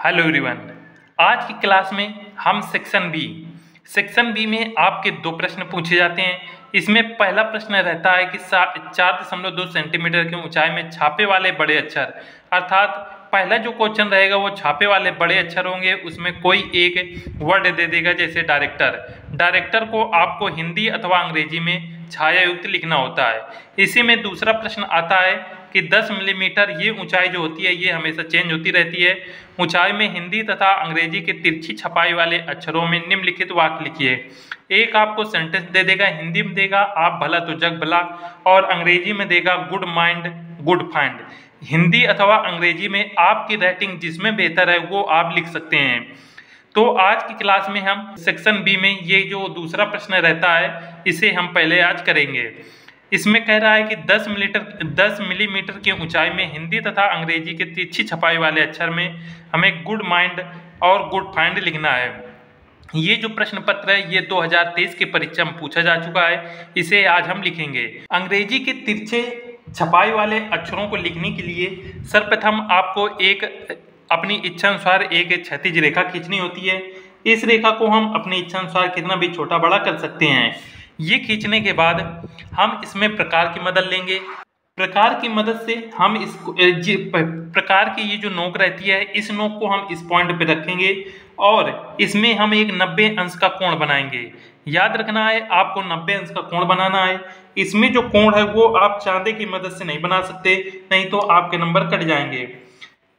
Hello everyone. आज की class में हम सेक्शन बी में आपके दो प्रश्न पूछे जाते हैं। इसमें पहला प्रश्न रहता है कि 4.2 सेंटीमीटर की ऊंचाई में छापे वाले बड़े अक्षर, अर्थात पहला जो क्वेश्चन रहेगा वो छापे वाले बड़े अक्षर होंगे। उसमें कोई एक वर्ड दे देगा, जैसे डायरेक्टर को आपको हिंदी अथवा अंग्रेजी में छायायुक्त लिखना होता है। इसी में दूसरा प्रश्न आता है कि 10 मिलीमीटर ये ऊंचाई जो होती है ये हमेशा चेंज होती रहती है। ऊंचाई में हिंदी तथा अंग्रेजी के तिरछी छपाई वाले अक्षरों में निम्नलिखित वाक्य लिखिए। एक आपको सेंटेंस दे देगा, हिंदी में देगा आप भला तो जग भला, और अंग्रेजी में देगा good mind good find. Hindi अथवा अंग्रेजी में आपकी राइटिंग जिसमें बेहतर है वो आप लिख सकते हैं। तो आज की क्लास में हम सेक्शन बी में ये जो दूसरा प्रश्न रहता है इसे हम पहले आज करेंगे। इसमें कह रहा है कि 10 मिलीमीटर की ऊंचाई में हिंदी तथा अंग्रेजी के तिरछी छपाई वाले अक्षर में हमें गुड माइंड और गुड फाइंड लिखना है। ये जो प्रश्न पत्र है ये 2023 की परीक्षा में पूछा जा चुका है, इसे आज हम लिखेंगे। अंग्रेजी के तिरछे छपाई वाले अक्षरों को लिखने के लिए सर्वप्रथम आपको एक अपनी इच्छा अनुसार एक क्षैतिज रेखा खींचनी होती है। इस रेखा को हम अपनी इच्छा अनुसार कितना भी छोटा बड़ा कर सकते हैं। ये खींचने के बाद हम इसमें प्रकार की मदद लेंगे। प्रकार की मदद से हम इसको प्रकार की ये जो नोक रहती है इस नोक को हम इस पॉइंट पे रखेंगे और इसमें हम एक 90 अंश का कोण बनाएंगे। याद रखना है आपको 90 अंश का कोण बनाना है। इसमें जो कोण है वो आप चांदे की मदद से नहीं बना सकते, नहीं तो आपके नंबर कट जाएंगे।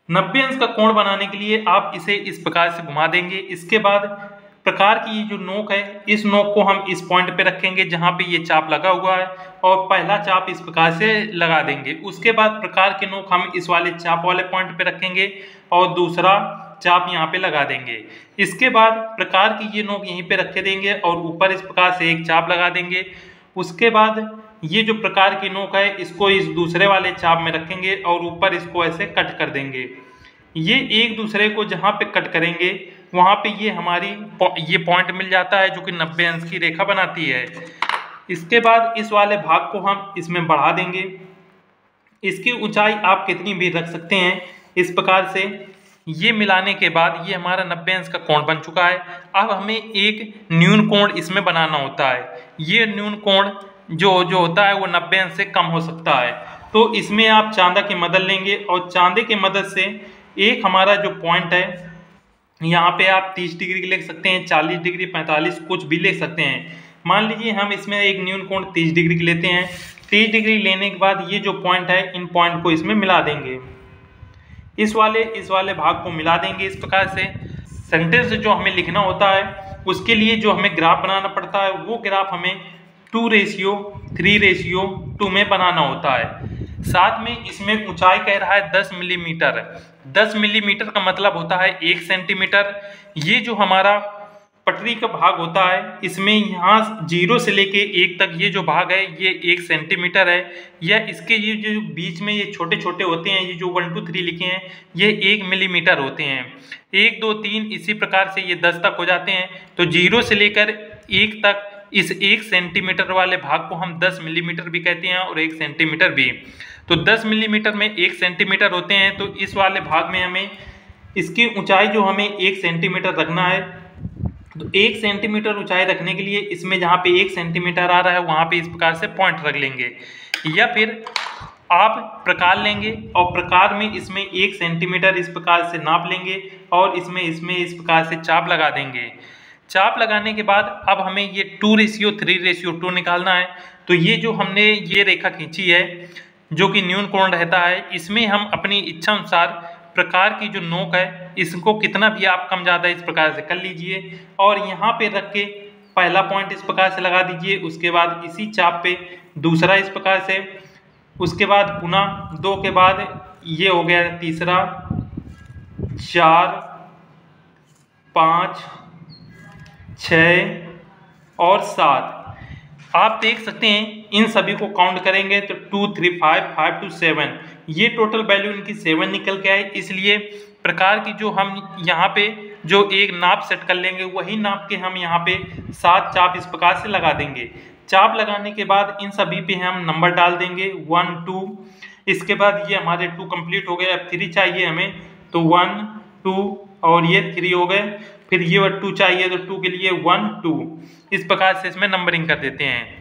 90 अंश का कोण बनाने के लिए आप इसे इस प्रकार से घुमा देंगे। इसके बाद प्रकार की ये जो नोक है इस नोक को हम इस पॉइंट पे रखेंगे जहां पे ये चाप लगा हुआ है, और पहला चाप इस प्रकार से लगा देंगे। उसके बाद प्रकार की नोक हम इस वाले चाप वाले पॉइंट पे रखेंगे और दूसरा चाप यहाँ पे लगा देंगे। इसके बाद प्रकार की ये नोक यहीं पे रखे देंगे और ऊपर इस प्रकार से एक चाप लगा देंगे। उसके बाद ये जो प्रकार की नोक है इसको इस दूसरे वाले चाप में रखेंगे और ऊपर इसको ऐसे कट कर देंगे। ये एक दूसरे को जहाँ पे कट करेंगे वहाँ पे ये हमारी ये पॉइंट मिल जाता है जो कि 90 अंश की रेखा बनाती है। इसके बाद इस वाले भाग को हम इसमें बढ़ा देंगे। इसकी ऊंचाई आप कितनी भी रख सकते हैं। इस प्रकार से ये मिलाने के बाद ये हमारा 90 अंश का कोण बन चुका है। अब हमें एक न्यून कोण इसमें बनाना होता है। ये न्यून कोण जो होता है वो 90 अंश से कम हो सकता है। तो इसमें आप चांदा की मदद लेंगे और चांदे की मदद से एक हमारा जो पॉइंट है यहाँ पे आप 30 डिग्री लिख सकते हैं, 40 डिग्री, 45 कुछ भी ले सकते हैं। मान लीजिए हम इसमें एक न्यून कोण 30 डिग्री की लेते हैं। 30 डिग्री लेने के बाद ये जो पॉइंट है इन पॉइंट को इसमें मिला देंगे। इस वाले भाग को मिला देंगे। इस प्रकार से सेंटेंस जो हमें लिखना होता है उसके लिए जो हमें ग्राफ बनाना पड़ता है वो ग्राफ हमें 2:3:2 में बनाना होता है। साथ में इसमें ऊंचाई कह रहा है 10 मिलीमीटर। 10 मिलीमीटर का मतलब होता है 1 सेंटीमीटर। ये जो हमारा पटरी का भाग होता है इसमें यहाँ 0 से लेके 1 तक ये जो भाग है ये 1 सेंटीमीटर है। या इसके ये जो बीच में ये छोटे छोटे होते हैं, ये जो 1 2 3 लिखे हैं ये 1 मिलीमीटर होते हैं। 1 2 3 इसी प्रकार से ये 10 तक हो जाते हैं। तो 0 से लेकर 1 तक इस 1 सेंटीमीटर वाले भाग को हम 10 मिलीमीटर भी कहते हैं और 1 सेंटीमीटर भी। तो 10 मिलीमीटर में 1 सेंटीमीटर होते हैं। तो इस वाले भाग में हमें इसकी ऊंचाई जो हमें 1 सेंटीमीटर रखना है। तो 1 सेंटीमीटर ऊंचाई रखने के लिए इसमें जहाँ पे 1 सेंटीमीटर आ रहा है वहाँ पे इस प्रकार से पॉइंट रख लेंगे। या फिर आप प्रकार लेंगे और प्रकार में इसमें 1 सेंटीमीटर इस प्रकार से नाप लेंगे और इसमें इस प्रकार से चाप लगा देंगे। चाप लगाने के बाद अब हमें ये 2:3:2 निकालना है। तो ये जो हमने ये रेखा खींची है जो कि न्यून कोण रहता है इसमें हम अपनी इच्छा अनुसार प्रकार की जो नोक है इसको कितना भी आप कम ज़्यादा इस प्रकार से कर लीजिए और यहाँ पे रख के पहला पॉइंट इस प्रकार से लगा दीजिए। उसके बाद इसी चाप पे दूसरा इस प्रकार से, उसके बाद पुनः 2 के बाद ये हो गया तीसरा, 4 5 6 और 7। आप देख सकते हैं इन सभी को काउंट करेंगे तो 2 3 5 5 to 7 ये टोटल वैल्यू इनकी 7 निकल के आए। इसलिए प्रकार की जो हम यहाँ पे जो एक नाप सेट कर लेंगे वही नाप के हम यहाँ पे 7 चाप इस प्रकार से लगा देंगे। चाप लगाने के बाद इन सभी पे हम नंबर डाल देंगे 1 2। इसके बाद ये हमारे 2 कंप्लीट हो गए। अब 3 चाहिए हमें, तो 1 2 और ये 3 हो गए। फिर ये 2 चाहिए तो 2 के लिए 1 2, इस प्रकार से इसमें नंबरिंग कर देते हैं।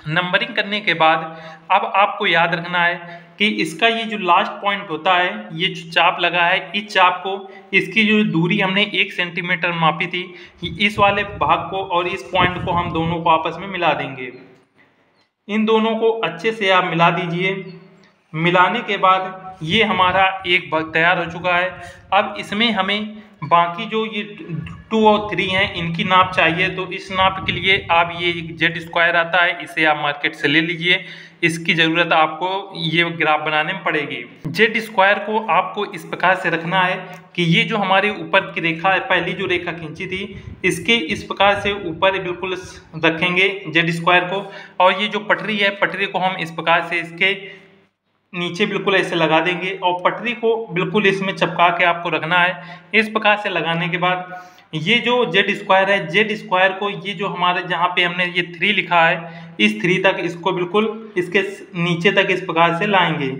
नंबरिंग करने के बाद अब आपको याद रखना है कि इसका ये जो लास्ट पॉइंट होता है, ये जो चाप लगा है, इस चाप को, इसकी जो दूरी हमने 1 सेंटीमीटर मापी थी, इस वाले भाग को और इस पॉइंट को हम दोनों को आपस में मिला देंगे। इन दोनों को अच्छे से आप मिला दीजिए। मिलाने के बाद ये हमारा एक भाग तैयार हो चुका है। अब इसमें हमें बाकी जो ये 2 और 3 हैं इनकी नाप चाहिए, तो इस नाप के लिए आप ये जेड स्क्वायर आता है, इसे आप मार्केट से ले लीजिए। इसकी ज़रूरत आपको ये ग्राफ बनाने में पड़ेगी। जेड स्क्वायर को आपको इस प्रकार से रखना है कि ये जो हमारे ऊपर की रेखा है, पहली जो रेखा खींची थी, इसके इस प्रकार से ऊपर बिल्कुल रखेंगे जेड स्क्वायर को, और ये जो पटरी है, पटरी को हम इस प्रकार से इसके नीचे बिल्कुल ऐसे लगा देंगे और पटरी को बिल्कुल इसमें चिपका के आपको रखना है। इस प्रकार से लगाने के बाद ये जो जेड स्क्वायर है, जेड स्क्वायर को ये जो हमारे जहाँ पे हमने ये 3 लिखा है, इस 3 तक इसको बिल्कुल इसके नीचे तक इस प्रकार से लाएंगे।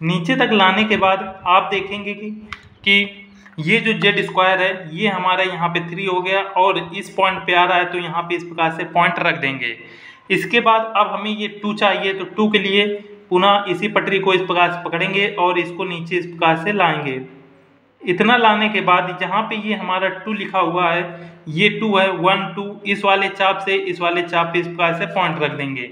नीचे तक लाने के बाद आप देखेंगे कि ये जो जेड स्क्वायर है ये हमारा यहाँ पे 3 हो गया और इस पॉइंट पे आ रहा है, तो यहाँ पे इस प्रकार से पॉइंट रख देंगे। इसके बाद अब हमें ये 2 चाहिए, तो 2 के लिए पुनः इसी पटरी को इस प्रकार से पकड़ेंगे और इसको नीचे इस प्रकार से लाएंगे। इतना लाने के बाद जहाँ पे ये हमारा 2 लिखा हुआ है, ये 2 है, 1 2, इस वाले चाप से इस वाले चाप पे इस प्रकार से पॉइंट रख देंगे।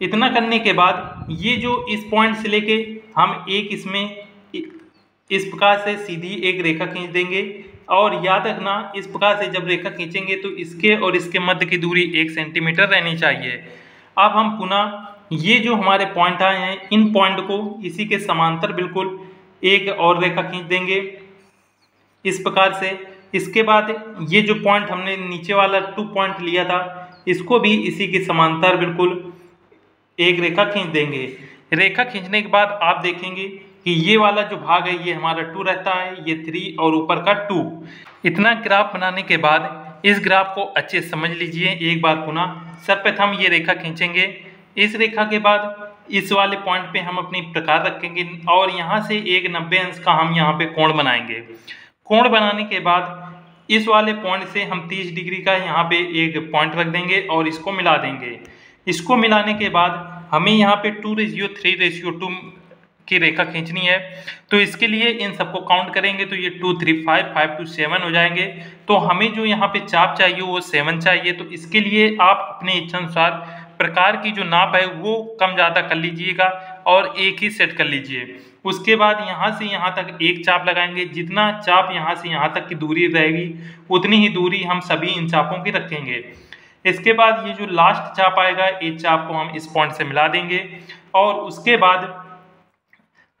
इतना करने के बाद ये जो इस पॉइंट से लेके हम एक इसमें इस प्रकार से सीधी एक रेखा खींच देंगे। और याद रखना, इस प्रकार से जब रेखा खींचेंगे तो इसके और इसके मध्य की दूरी 1 सेंटीमीटर रहनी चाहिए। अब हम पुनः ये जो हमारे पॉइंट आए हैं, इन पॉइंट को इसी के समांतर बिल्कुल एक और रेखा खींच देंगे इस प्रकार से। इसके बाद ये जो पॉइंट हमने नीचे वाला 2 पॉइंट लिया था, इसको भी इसी के समांतर बिल्कुल एक रेखा खींच देंगे। रेखा खींचने के बाद आप देखेंगे कि ये वाला जो भाग है ये हमारा 2 रहता है, ये 3 और ऊपर का 2। इतना ग्राफ बनाने के बाद इस ग्राफ को अच्छे समझ लीजिए एक बार पुनः। सर्वप्रथम ये रेखा खींचेंगे, इस रेखा के बाद इस वाले पॉइंट पे हम अपनी प्रकार रखेंगे और यहाँ से एक 90 अंश का हम यहाँ पे कोण बनाएंगे। कोण बनाने के बाद इस वाले पॉइंट से हम 30 डिग्री का यहाँ पे एक पॉइंट रख देंगे और इसको मिला देंगे। इसको मिलाने के बाद हमें यहाँ पे 2:3:2 की रेखा खींचनी है, तो इसके लिए इन सबको काउंट करेंगे तो ये 2 3 5 5 2 7 हो जाएंगे। तो हमें जो यहाँ पे चाप चाहिए वो 7 चाहिए, तो इसके लिए आप अपने इच्छानुसार प्रकार की जो नाप है वो कम ज़्यादा कर लीजिएगा और एक ही सेट कर लीजिए। उसके बाद यहाँ से यहाँ तक एक चाप लगाएंगे। जितना चाप यहाँ से यहाँ तक की दूरी रहेगी उतनी ही दूरी हम सभी इन चापों की रखेंगे। इसके बाद ये जो लास्ट चाप आएगा, इस चाप को हम इस पॉइंट से मिला देंगे और उसके बाद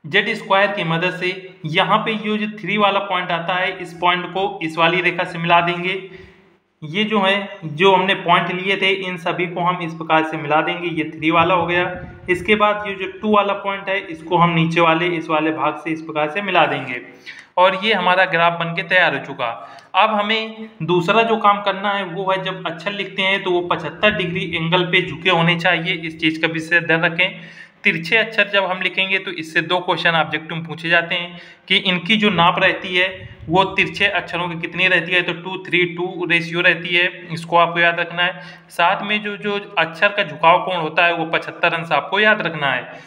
जेड स्क्वायर की मदद से यहाँ पे ये जो 3 वाला पॉइंट आता है, इस पॉइंट को इस वाली रेखा से मिला देंगे। ये जो है, जो हमने पॉइंट लिए थे, इन सभी को हम इस प्रकार से मिला देंगे। ये 3 वाला हो गया। इसके बाद ये जो 2 वाला पॉइंट है, इसको हम नीचे वाले इस वाले भाग से इस प्रकार से मिला देंगे और ये हमारा ग्राफ बन के तैयार हो चुका। अब हमें दूसरा जो काम करना है वो है, जब अक्षर लिखते हैं तो वो 75 डिग्री एंगल पे झुके होने चाहिए। इस चीज़ का विशेष ध्यान रखें। तिरछे अक्षर जब हम लिखेंगे तो इससे 2 क्वेश्चन ऑब्जेक्टिव में पूछे जाते हैं कि इनकी जो नाप रहती है वो तिरछे अक्षरों की कितनी रहती है, तो 2:3:2 रेशियो रहती है। इसको आपको याद रखना है। साथ में जो अक्षर का झुकाव कोण होता है वो 75 अंश आपको याद रखना है।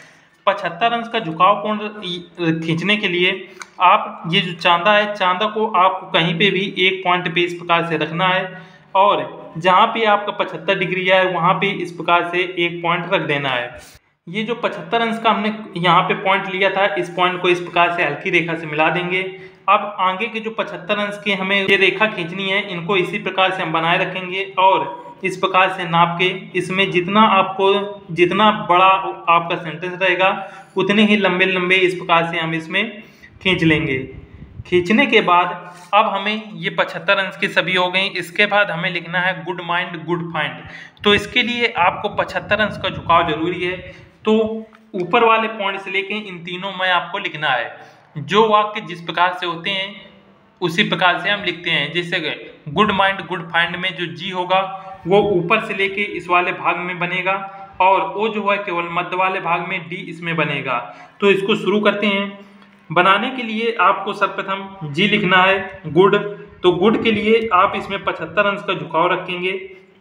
75 अंश का झुकाव कोण खींचने के लिए आप ये जो चांदा है, चांदा को आपको कहीं पे भी एक पॉइंट पे इस प्रकार से रखना है और जहाँ पे आपका 75 डिग्री है वहाँ पे इस प्रकार से एक पॉइंट रख देना है। ये जो 75 अंश का हमने यहाँ पे पॉइंट लिया था, इस पॉइंट को इस प्रकार से हल्की रेखा से मिला देंगे। अब आगे के जो 75 अंश के हमें ये रेखा खींचनी है, इनको इसी प्रकार से हम बनाए रखेंगे और इस प्रकार से नाप के इसमें जितना बड़ा आपका सेंटेंस रहेगा उतने ही लंबे लंबे इस प्रकार से हम इसमें खींच लेंगे। खींचने के बाद अब हमें ये 75 अंश की सभी हो गई। इसके बाद हमें लिखना है गुड माइंड गुड फाइंड। तो इसके लिए आपको 75 अंश का झुकाव जरूरी है। तो ऊपर वाले पॉइंट से लेके इन तीनों में आपको लिखना है। जो वाक्य जिस प्रकार से होते हैं उसी प्रकार से हम लिखते हैं। जैसे गुड माइंड गुड फाइंड में जो जी होगा वो ऊपर से लेके इस वाले भाग में बनेगा और वो जो है केवल मध्य वाले भाग में डी इसमें बनेगा। तो इसको शुरू करते हैं। बनाने के लिए आपको सर्वप्रथम जी लिखना है गुड, तो गुड के लिए आप इसमें 75 अंश का झुकाव रखेंगे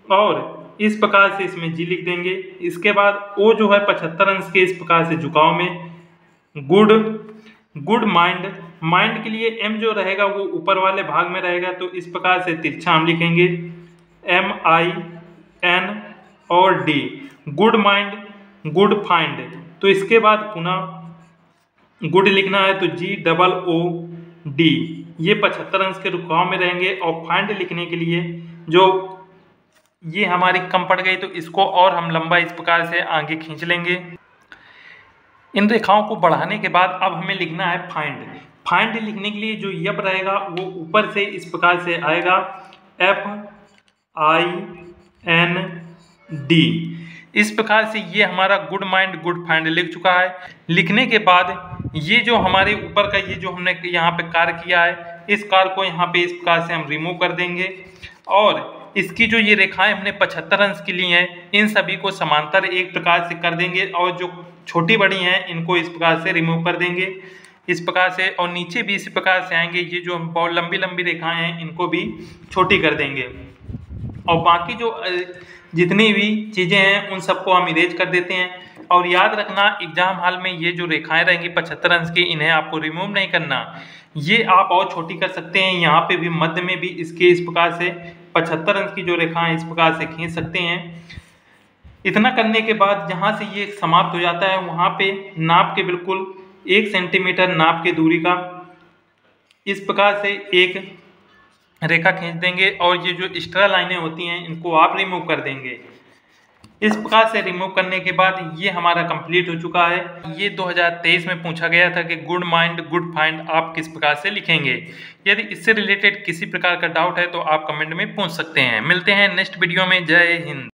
और इस प्रकार से इसमें जी लिख देंगे। इसके बाद ओ जो है 75 अंश के इस प्रकार से झुकाव में गुड, गुड माइंड, माइंड के लिए एम जो रहेगा वो ऊपर वाले भाग में रहेगा, तो इस प्रकार से तिरछा हम लिखेंगे MIN और D, good mind, good find. तो इसके बाद पुनः गुड लिखना है तो GOOD, ये 75 अंश के रुकाव में रहेंगे। और फाइंड लिखने के लिए जो ये हमारी कम पड़ गई तो इसको और हम लंबा इस प्रकार से आगे खींच लेंगे। इन रेखाओं को बढ़ाने के बाद अब हमें लिखना है फाइंड। फाइंड लिखने के लिए जो यप रहेगा वो ऊपर से इस प्रकार से आएगा FIND। इस प्रकार से ये हमारा गुड माइंड गुड फाइंड लिख चुका है। लिखने के बाद ये जो हमारे ऊपर का ये जो हमने यहाँ पे कार्य किया है, इस कार्य को यहाँ पे इस प्रकार से हम रिमूव कर देंगे और इसकी जो ये रेखाएं हमने 75 अंश की ली हैं, इन सभी को समांतर एक प्रकार से कर देंगे और जो छोटी बड़ी हैं इनको इस प्रकार से रिमूव कर देंगे इस प्रकार से। और नीचे भी इसी प्रकार से आएंगे, ये जो बहुत लंबी लंबी रेखाएं हैं इनको भी छोटी कर देंगे और बाकी जो जितनी भी चीज़ें हैं उन सबको हम इरेज कर देते हैं। और याद रखना एग्जाम हॉल में ये जो रेखाएं रहेंगी 75 अंश की, इन्हें आपको रिमूव नहीं करना, ये आप और छोटी कर सकते हैं। यहाँ पे भी मध्य में भी इसके इस प्रकार से 75 अंश की जो रेखाएं इस प्रकार से खींच सकते हैं। इतना करने के बाद जहाँ से ये समाप्त हो जाता है वहाँ पे नाप के बिल्कुल 1 सेंटीमीटर नाप के दूरी का इस प्रकार से एक रेखा खींच देंगे और ये जो एक्स्ट्रा लाइनें होती हैं इनको आप रिमूव कर देंगे। इस प्रकार से रिमूव करने के बाद ये हमारा कंप्लीट हो चुका है। ये 2023 में पूछा गया था कि गुड माइंड गुड फाइंड आप किस प्रकार से लिखेंगे। यदि इससे रिलेटेड किसी प्रकार का डाउट है तो आप कमेंट में पूछ सकते हैं। मिलते हैं नेक्स्ट वीडियो में। जय हिंद।